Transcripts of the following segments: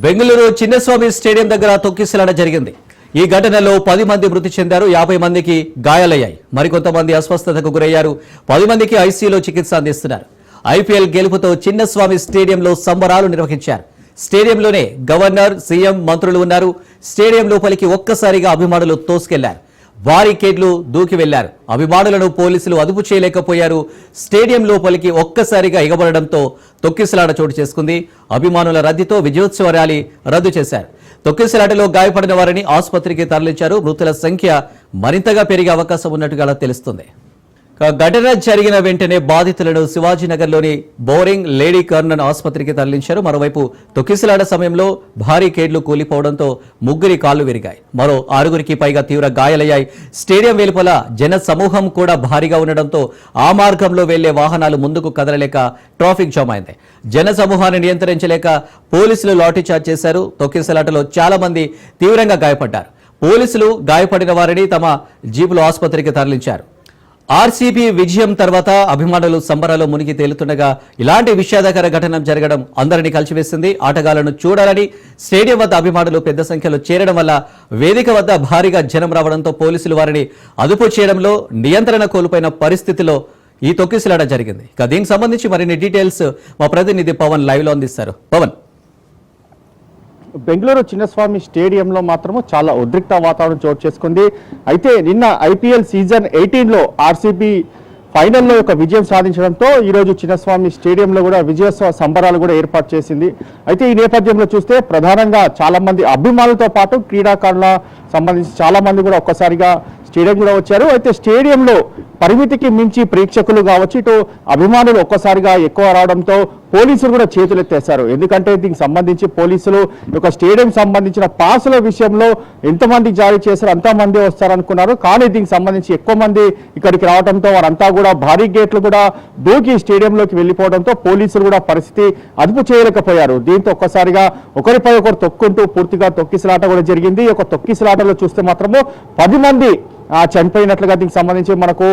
Bengaluru Chinnaswamy stadium దగ్గర తొక్కిసలాట జరిగింది. ఈ ఘటనలో 10 మంది మృతి చెందారు, 50 మందికి గాయాలయ్యాయి. మరికొంతమంది అస్వస్థతకు గురయ్యారు. 10 మందికి ఐసీయూలో చికిత్స అందిస్తున్నారు. ఐపీఎల్ గెలుపుతో చిన్నస్వామి స్టేడియంలో సంబరాలు నిర్వహించారు. స్టేడియంలోనే గవర్నర్, సీఎం, మంత్రులు ఉన్నారు. స్టేడియం లోపలికి ఒక్కసారిగా అభిమానులు తోసుకెళ్లారు. బారికేడ్లు దూకి వెళ్లారు. అభిమానులను పోలీసులు అదుపు చేయలేకపోయారు. స్టేడియం లోపలికి ఒక్కసారిగా ఎగబడడంతో తొక్కిసలాట చోటు చేసుకుంది. అభిమానుల రద్దీతో విజయోత్సవ ర్యాలీ రద్దు చేశారు. తొక్కిసలాటలో గాయపడిన వారిని ఆసుపత్రికి తరలించారు. మృతుల సంఖ్య మరింతగా పెరిగే అవకాశం ఉన్నట్టుగా తెలుస్తుంది. ఘటన జరిగిన వెంటనే బాధితులను శివాజీనగర్లోని బోరింగ్ లేడీ కర్నన్ ఆసుపత్రికి తరలించారు. మరోవైపు తొక్కిసలాట సమయంలో భారీ కేడ్లు కూలిపోవడంతో ముగ్గురి కాళ్లు విరిగాయి. మరో 6గురికి పైగా తీవ్ర గాయాలయ్యాయి. స్టేడియం వెలుపల జన సమూహం కూడా భారీగా ఉండడంతో ఆ మార్గంలో వెళ్లే వాహనాలు ముందుకు కదలలేక ట్రాఫిక్ జామ్ అయింది. జన సమూహాన్ని నియంత్రించలేక పోలీసులు లాఠీచార్జ్ చేశారు. తొక్కిసలాటలో చాలా మంది తీవ్రంగా గాయపడ్డారు. పోలీసులు గాయపడిన వారిని తమ జీపులో ఆసుపత్రికి తరలించారు. ఆర్సీబీ విజయం తర్వాత అభిమానులు సంబరాల్లో మునిగి తేలుతుండగా ఇలాంటి విషాదకర ఘటన జరగడం అందరినీ కలిసివేసింది. ఆటగాళ్లను చూడాలని స్టేడియం వద్ద అభిమానులు పెద్ద సంఖ్యలో చేరడం వల్ల వేదిక వద్ద భారీగా జనం రావడంతో పోలీసులు వారిని అదుపు చేయడంలో నియంత్రణ కోల్పోయిన పరిస్థితిలో ఈ తొక్కిసలాట జరిగింది. ఇక దీనికి సంబంధించి మరిన్ని డీటెయిల్స్ మా ప్రతినిధి పవన్ లైవ్ లో అందిస్తారు. పవన్, బెంగళూరు చిన్నస్వామి స్టేడియంలో మాత్రము చాలా ఉద్రిక్త వాతావరణం చోటు చేసుకుంది. అయితే నిన్న ఐపీఎల్ సీజన్ 18లో ఆర్సీబీ ఫైనల్లో ఒక విజయం సాధించడంతో ఈరోజు చిన్నస్వామి స్టేడియంలో కూడా విజయోత్సవ సంబరాలు కూడా ఏర్పాటు చేసింది. అయితే ఈ నేపథ్యంలో చూస్తే ప్రధానంగా చాలా మంది అభిమానులతో పాటు క్రీడాకారుల సంబంధించి చాలా మంది కూడా ఒక్కసారిగా స్టేడియం కూడా వచ్చారు. అయితే స్టేడియంలో పరిమితికి మించి ప్రేక్షకులు కావచ్చు, ఇటు అభిమానులు ఒక్కసారిగా ఎక్కువ రావడంతో పోలీసులు కూడా చేతులెత్తేశారు. ఎందుకంటే దీనికి సంబంధించి పోలీసులు ఒక స్టేడియం సంబంధించిన పాసుల విషయంలో ఎంతమంది జారీ చేశారు అంతమంది వస్తారనుకున్నారు. కానీ దీనికి సంబంధించి ఎక్కువ మంది ఇక్కడికి రావడంతో వారంతా కూడా భారీ గేట్లు కూడా దూకి స్టేడియంలోకి వెళ్ళిపోవడంతో పోలీసులు కూడా పరిస్థితి అదుపు చేయలేకపోయారు. దీంతో ఒక్కసారిగా ఒకరిపై ఒకరు తొక్కుంటూ పూర్తిగా తొక్కిసలాట కూడా జరిగింది. ఒక తొక్కిసలాటలో చూస్తే మాత్రము 10 మంది చనిపోయినట్లుగా దీనికి సంబంధించి మనకు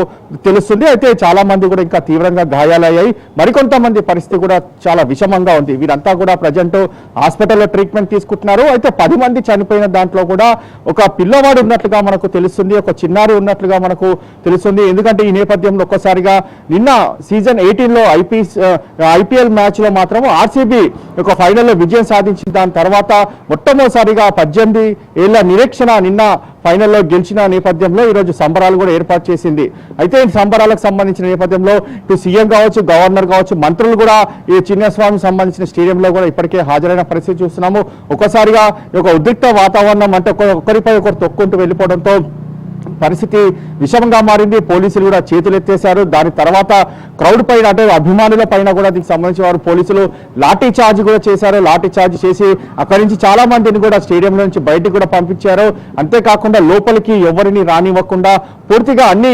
తెలుస్తుంది. అయితే చాలా మంది కూడా ఇంకా తీవ్రంగా గాయాలయ్యాయి. మరికొంతమంది పరిస్థితి కూడా చాలా విషమంగా ఉంది. వీరంతా కూడా ప్రజెంట్ హాస్పిటల్లో ట్రీట్మెంట్ తీసుకుంటున్నారు. అయితే 10 మంది చనిపోయిన దాంట్లో కూడా ఒక పిల్లవాడు ఉన్నట్లుగా మనకు తెలుస్తుంది, ఒక చిన్నారి ఉన్నట్లుగా మనకు తెలుస్తుంది. ఎందుకంటే ఈ నేపథ్యంలో ఒక్కసారిగా నిన్న సీజన్ 18లో ఐపీఎల్ మ్యాచ్ లో మాత్రం ఆర్సీబీ ఒక ఫైనల్లో విజయం సాధించిన దాని తర్వాత మొట్టమొదటిసారిగా 18 ఏళ్ల నిరీక్షణ నిన్న ఫైనల్లో గెలిచిన నేపథ్యంలో ఈరోజు సంబరాలు కూడా ఏర్పాటు చేసింది. అయితే ఈ సంబరాలకు సంబంధించిన నేపథ్యంలో ఇటు సీఎం కావచ్చు, గవర్నర్ కావచ్చు, మంత్రులు కూడా ఈ చిన్నస్వామి సంబంధించిన స్టేడియంలో కూడా ఇప్పటికే హాజరైన పరిస్థితి చూస్తున్నాము. ఒక్కసారిగా ఒక ఉద్రిక్త వాతావరణం అంటే ఒకరిపై ఒకరు తొక్కుంటూ వెళ్ళిపోవడంతో పరిస్థితి విషమంగా మారింది. పోలీసులు కూడా చేతులెత్తేశారు. దాని తర్వాత క్రౌడ్ పైన అంటే అభిమానుల పైన కూడా దీనికి సంబంధించి వారు పోలీసులు లాఠీ చార్జ్ కూడా చేశారు. లాఠీ చార్జ్ చేసి అక్కడి నుంచి చాలా మందిని కూడా స్టేడియం నుంచి బయటికి కూడా పంపించారు. అంతేకాకుండా లోపలికి ఎవరిని రానివ్వకుండా పూర్తిగా అన్ని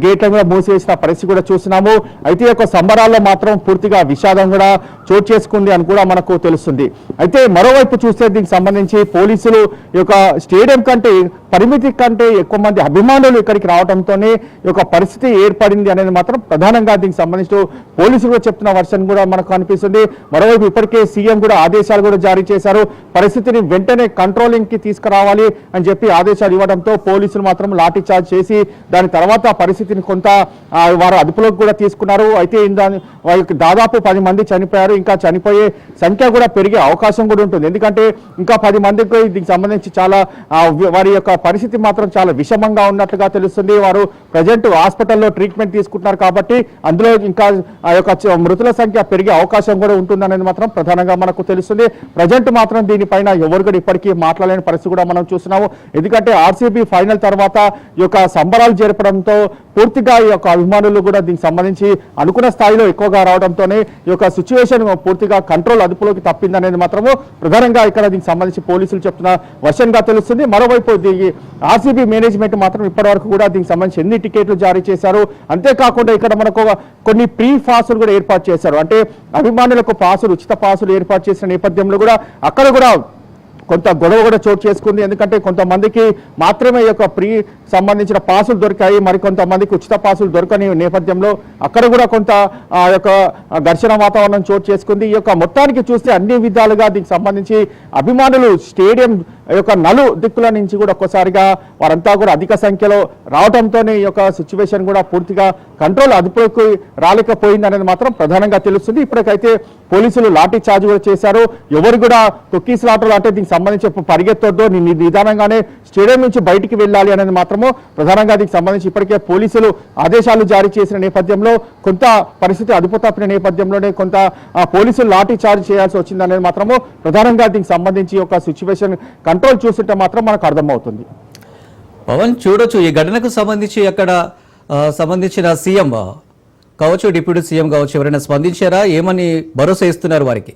గేట్లను కూడా మూసివేసిన పరిస్థితి కూడా చూస్తున్నాము. అయితే ఒక సంబరాల్లో మాత్రం పూర్తిగా విషాదం కూడా చోటు చేసుకుంది అని కూడా మనకు తెలుస్తుంది. అయితే మరోవైపు చూస్తే దీనికి సంబంధించి పోలీసులు ఈ యొక్క స్టేడియం కంటే పరిమితి కంటే ఎక్కువ మంది అభిమానులు ఇక్కడికి రావడంతోనే ఈ యొక్క పరిస్థితి ఏర్పడింది అనేది మాత్రం ప్రధానంగా దీనికి సంబంధించి పోలీసులు కూడా చెప్తున్న వర్షన్ కూడా మనకు అనిపిస్తుంది. మరోవైపు ఇప్పటికే సీఎం కూడా ఆదేశాలు కూడా జారీ చేశారు. పరిస్థితిని వెంటనే కంట్రోలింగ్ కి తీసుకురావాలి అని చెప్పి ఆదేశాలు ఇవ్వడంతో పోలీసులు మాత్రం లాఠీ చార్జ్ చేసి దాని తర్వాత పరిస్థితిని కొంత వారు అదుపులోకి కూడా తీసుకున్నారు. అయితే దాదాపు 10 మంది చనిపోయారు. ఇంకా చనిపోయే సంఖ్య కూడా పెరిగే అవకాశం కూడా ఉంటుంది. ఎందుకంటే ఇంకా 10 మందికి దీనికి సంబంధించి చాలా వారి యొక్క పరిస్థితి మాత్రం చాలా విషమంగా ఉన్నట్లుగా తెలుస్తుంది. వారు ప్రజెంట్ హాస్పిటల్లో ట్రీట్మెంట్ తీసుకుంటున్నారు కాబట్టి అందులో ఇంకా ఆ యొక్క మృతుల సంఖ్య పెరిగే అవకాశం కూడా ఉంటుందనేది మాత్రం ప్రధానంగా మనకు తెలుస్తుంది. ప్రజెంట్ మాత్రం దీనిపైన ఎవరు కూడా ఇప్పటికీ మాట్లాడలేని పరిస్థితి కూడా మనం చూస్తున్నాము. ఎందుకంటే ఆర్సీబీ ఫైనల్ తర్వాత ఈ యొక్క సంబరాలు జరపడంతో పూర్తిగా ఈ యొక్క అభిమానులు కూడా దీనికి సంబంధించి అనుకున్న స్థాయిలో ఎక్కువగా రావడంతోనే ఈ యొక్క సిచ్యువేషన్ పూర్తిగా కంట్రోల్ అదుపులోకి తప్పిందనేది మాత్రము ప్రధానంగా ఇక్కడ దీనికి సంబంధించి పోలీసులు చెప్తున్న వర్షన్గా తెలుస్తుంది. మరోవైపు ఆర్సీబీ మేనేజ్మెంట్ మాత్రం ఇప్పటివరకు కూడా దీనికి సంబంధించి ఎన్ని టికెట్లు జారీ చేశారు, అంతేకాకుండా ఇక్కడ మనకు కొన్ని ప్రీ పాసులు కూడా ఏర్పాటు చేశారు. అంటే అభిమానులకు పాసులు, ఉచిత పాసులు ఏర్పాటు చేసిన నేపథ్యంలో కూడా అక్కడ కూడా కొంత గొడవ కూడా చోటు చేసుకుంది. ఎందుకంటే కొంతమందికి మాత్రమే ఈ యొక్క ప్రీ సంబంధించిన పాసులు దొరికాయి, మరి కొంతమందికి ఉచిత పాసులు దొరకని నేపథ్యంలో అక్కడ కూడా కొంత ఆ యొక్క ఘర్షణ వాతావరణం చోటు చేసుకుంది. ఈ యొక్క మొత్తానికి చూస్తే అన్ని విధాలుగా దీనికి సంబంధించి అభిమానులు స్టేడియం యొక్క నలు దిక్కుల నుంచి కూడా ఒక్కసారిగా వారంతా కూడా అధిక సంఖ్యలో రావడంతోనే ఈ యొక్క సిచ్యువేషన్ కూడా పూర్తిగా కంట్రోల్ అదుపులోకి రాలేకపోయింది అనేది మాత్రం ప్రధానంగా తెలుస్తుంది. ఇప్పటికైతే పోలీసులు లాఠీ చార్జ్ కూడా చేశారు. ఎవరు కూడా తొక్కీసులాటలు అంటే దీనికి సంబంధించి పరిగెత్తొద్దు, నిదానంగానే స్టేడియం నుంచి బయటికి వెళ్ళాలి అనేది మాత్రము ప్రధానంగా దీనికి సంబంధించి ఇప్పటికే పోలీసులు ఆదేశాలు జారీ చేసిన నేపథ్యంలో కొంత పరిస్థితి అదుపు తప్పిన నేపథ్యంలోనే కొంత పోలీసులు లాఠీ చార్జ్ చేయాల్సి వచ్చింది అనేది మాత్రము ప్రధానంగా దీనికి సంబంధించి ఒక సిచ్యువేషన్ కంట్రోల్ చూస్తుంటే మాత్రం మనకు అర్థమవుతుంది. పవన్ చూడొచ్చు ఈ ఘటనకు సంబంధించి అక్కడ సంబంధించిన సీఎం కావచ్చు, డిప్యూటీ సీఎం కావచ్చు, ఎవరైనా స్పందించారా? ఏమని భరోసా ఇస్తున్నారు వారికి?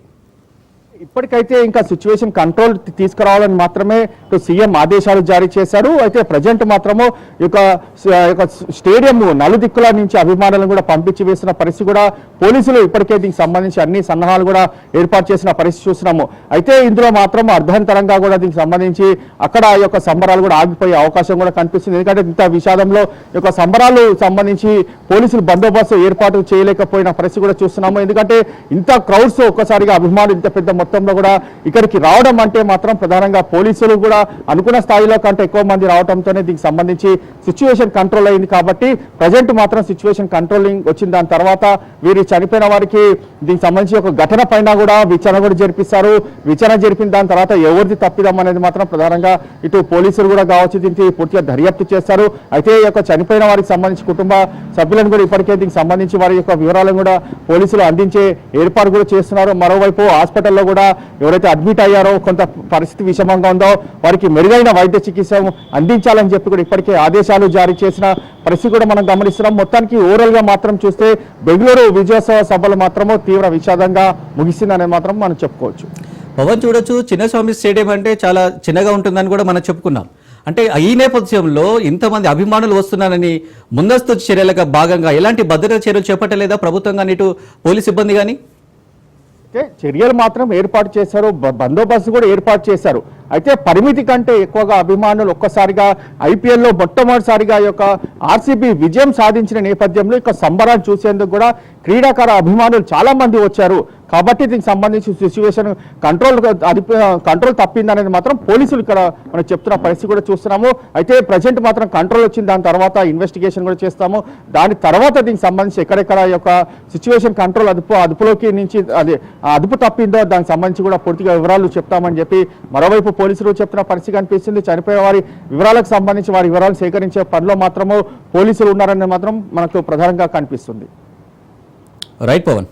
ఇప్పటికైతే ఇంకా సిచ్యువేషన్ కంట్రోల్ తీసుకురావాలని మాత్రమే సీఎం ఆదేశాలు జారీ చేశారు. అయితే ప్రజెంట్ మాత్రము ఈ యొక్క స్టేడియం నలుదిక్కుల నుంచి అభిమానులను కూడా పంపించి వేసిన పరిస్థితి కూడా పోలీసులు ఇప్పటికే దీనికి సంబంధించి అన్ని సన్నాహాలు కూడా ఏర్పాటు చేసిన పరిస్థితి చూస్తున్నాము. అయితే ఇందులో మాత్రం అర్ధాంతరంగా కూడా దీనికి సంబంధించి అక్కడ ఈ యొక్క సంబరాలు కూడా ఆగిపోయే అవకాశం కూడా కనిపిస్తుంది. ఎందుకంటే ఇంత విషాదంలో ఈ యొక్క సంబరాలు సంబంధించి పోలీసులు బందోబస్తు ఏర్పాటు చేయలేకపోయిన పరిస్థితి కూడా చూస్తున్నాము. ఎందుకంటే ఇంత క్రౌడ్స్ ఒక్కసారిగా అభిమానులు ఇంత పెద్ద మొత్తంలో కూడా ఇక్కడికి రావడం అంటే మాత్రం ప్రధానంగా పోలీసులు కూడా అనుకున్న స్థాయిలో కంటే ఎక్కువ మంది రావడంతోనే దీనికి సంబంధించి సిచ్యువేషన్ కంట్రోల్ అయింది. కాబట్టి ప్రజెంట్ మాత్రం సిచ్యువేషన్ కంట్రోలింగ్ వచ్చిన దాని తర్వాత వీరి చనిపోయిన వారికి దీనికి సంబంధించి ఒక ఘటన పైన కూడా విచారణ కూడా జరిపిస్తారు. విచారణ జరిపిన దాని తర్వాత ఎవరిది తప్పిదం అనేది మాత్రం ప్రధానంగా ఇటు పోలీసులు కూడా కావచ్చు దీనికి పూర్తిగా దర్యాప్తు చేస్తారు. అయితే ఈ యొక్క చనిపోయిన వారికి సంబంధించి కుటుంబ సభ్యులను కూడా ఇప్పటికే దీనికి సంబంధించి వారి యొక్క వివరాలను కూడా పోలీసులు అందించే ఏర్పాటు కూడా చేస్తున్నారు. మరోవైపు హాస్పిటల్లో కూడా ఎవరైతే అడ్మిట్ అయ్యారో కొంత పరిస్థితి విషమంగా ఉందో వారికి మెరుగైన వైద్య చికిత్స అందించాలని చెప్పి కూడా ఇప్పటికే ఆదేశాలు జారీ చేసిన పరిస్థితి కూడా మనం గమనిస్తున్నాం. మొత్తానికి ఓవరాల్ గా మాత్రం చూస్తే బెంగళూరు విజయోత్సవ సభలు మాత్రము తీవ్ర విషాదంగా ముగిసిందనే మాత్రం మనం చెప్పుకోవచ్చు. పవన్ చూడొచ్చు, చిన్నస్వామి స్టేడియం అంటే చాలా చిన్నగా ఉంటుందని కూడా మనం చెప్పుకున్నాం. అంటే ఈ నేపథ్యంలో ఇంతమంది అభిమానులు వస్తున్నారని ముందస్తు చర్యలుగా భాగంగా ఎలాంటి భద్రతా చర్యలు చేపట్టలేదా ప్రభుత్వం కానీ ఇటు పోలీస్ సిబ్బంది కానీ? చర్యలు మాత్రం ఏర్పాటు చేశారు, బందోబస్తు కూడా ఏర్పాటు చేశారు. అయితే పరిమితి కంటే ఎక్కువగా అభిమానులు ఒక్కసారిగా ఐపీఎల్లో మొట్టమొదటిసారిగా ఈ యొక్క ఆర్సీబీ విజయం సాధించిన నేపథ్యంలో ఇక సంబరాలు చూసేందుకు కూడా క్రీడాకార అభిమానులు చాలా మంది వచ్చారు. కాబట్టి దీనికి సంబంధించి సిచ్యువేషన్ కంట్రోల్ తప్పిందనేది మాత్రం పోలీసులు ఇక్కడ మనం చెప్తున్న పరిస్థితి కూడా చూస్తున్నాము. అయితే ప్రజెంట్ మాత్రం కంట్రోల్ వచ్చింది, దాని తర్వాత ఇన్వెస్టిగేషన్ కూడా చేస్తాము. దాని తర్వాత దీనికి సంబంధించి ఎక్కడెక్కడ ఈ యొక్క సిచ్యువేషన్ కంట్రోల్ అదుపులోకి నుంచి అదుపు తప్పిందో దానికి సంబంధించి కూడా పూర్తిగా వివరాలు చెప్తామని చెప్పి మరోవైపు పోలీసులు చెప్తున్న పరిస్థితి కనిపిస్తుంది. చనిపోయే వారి వివరాలకు సంబంధించి వారి వివరాలు సేకరించే పనిలో మాత్రము పోలీసులు ఉన్నారని మాత్రం మనకు ప్రధానంగా కనిపిస్తుంది. రైట్ పవన్.